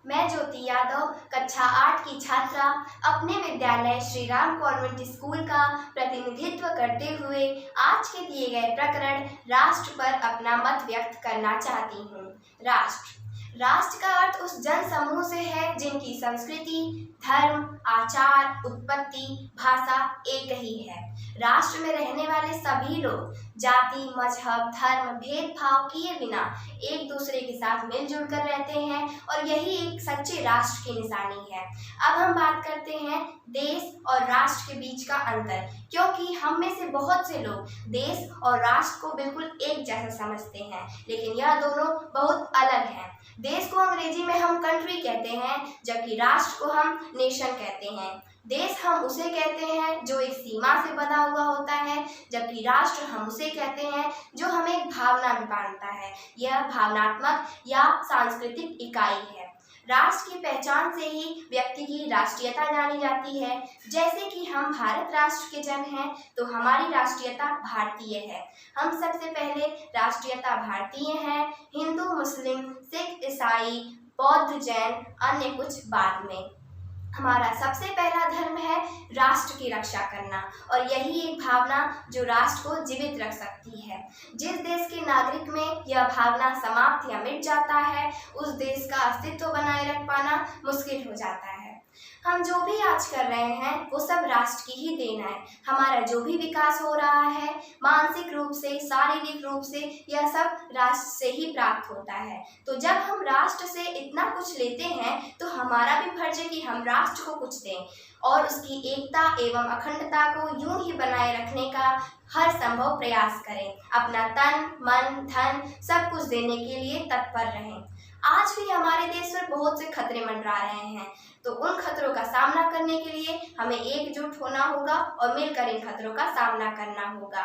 मैं ज्योति यादव कक्षा 8 की छात्रा अपने विद्यालय श्री राम कॉन्वेंट स्कूल का प्रतिनिधित्व करते हुए आज के दिए गए प्रकरण राष्ट्र पर अपना मत व्यक्त करना चाहती हूँ। राष्ट्र का अर्थ उस जन समूह से है जिनकी संस्कृति, धर्म, आचार, उत्पत्ति, भाषा एक ही है। राष्ट्र में रहने वाले सभी लोग जाति, मजहब, धर्म, भेदभाव किए बिना एक दूसरे के साथ मिलजुल कर रहते हैं और यही एक सच्चे राष्ट्र की निशानी है। अब हम बात करते हैं देश और राष्ट्र के बीच का अंतर, क्योंकि हम में से बहुत से लोग देश और राष्ट्र को बिल्कुल एक जैसा समझते हैं, लेकिन यह दोनों बहुत अलग हैं। देश को अंग्रेजी में हम कंट्री कहते हैं, जबकि राष्ट्र को हम नेशन कहते हैं। देश हम उसे कहते हैं जो एक सीमा से बंधा हुआ होता है, जबकि राष्ट्र हम उसे कहते हैं जो हमें एक भावना में बांधता है। यह भावनात्मक या सांस्कृतिक इकाई है। राष्ट्र की पहचान से ही व्यक्ति की राष्ट्रीयता जानी जाती है। जैसे कि हम भारत राष्ट्र के जन हैं, तो हमारी राष्ट्रीयता भारतीय है। हम सबसे पहले राष्ट्रीयता भारतीय हैं, हिंदू, मुस्लिम, सिख, ईसाई, बौद्ध, जैन, अन्य कुछ बाद में। हमारा सबसे पहला धर्म है राष्ट्र की रक्षा करना, और यही एक भावना जो राष्ट्र को जीवित रख सकती है। जिस देश के नागरिक में यह भावना समाप्त या मिट जाता है, उस देश का अस्तित्व बनाए रख पाना मुश्किल हो जाता है। हम जो भी आज कर रहे हैं वो सब राष्ट्र की ही देन है। हमारा जो भी विकास हो रहा है, मानसिक रूप से, शारीरिक रूप से, यह सब राष्ट्र से ही प्राप्त होता है। तो जब हम राष्ट्र से इतना कुछ लेते हैं, तो हमारा भी फर्ज है कि हम राष्ट्र को कुछ दें और उसकी एकता एवं अखंडता को यूं ही बनाए रखने का हर संभव प्रयास करें। अपना तन, मन, धन सब कुछ देने के लिए तत्पर रहें। आज भी हमारे देश पर बहुत से खतरे मंडरा रहे हैं, तो उन खतरों का सामना करने के लिए हमें एकजुट होना होगा और मिलकर इन खतरों का सामना करना होगा।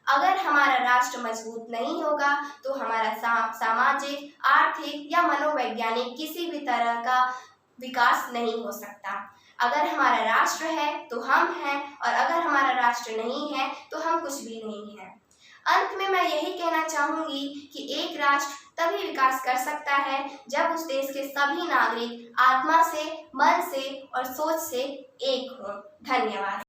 अगर हमारा राष्ट्र मजबूत नहीं होगा तो हमारा सामाजिक, आर्थिक या मनोवैज्ञानिक किसी भी तरह का विकास नहीं हो सकता। अगर हमारा राष्ट्र है तो हम हैं, और अगर हमारा राष्ट्र नहीं है तो हम कुछ भी नहीं हैं। अंत में मैं यही कहना चाहूँगी कि एक राष्ट्र तभी विकास कर सकता है जब उस देश के सभी नागरिक आत्मा से, मन से और सोच से एक हों। धन्यवाद।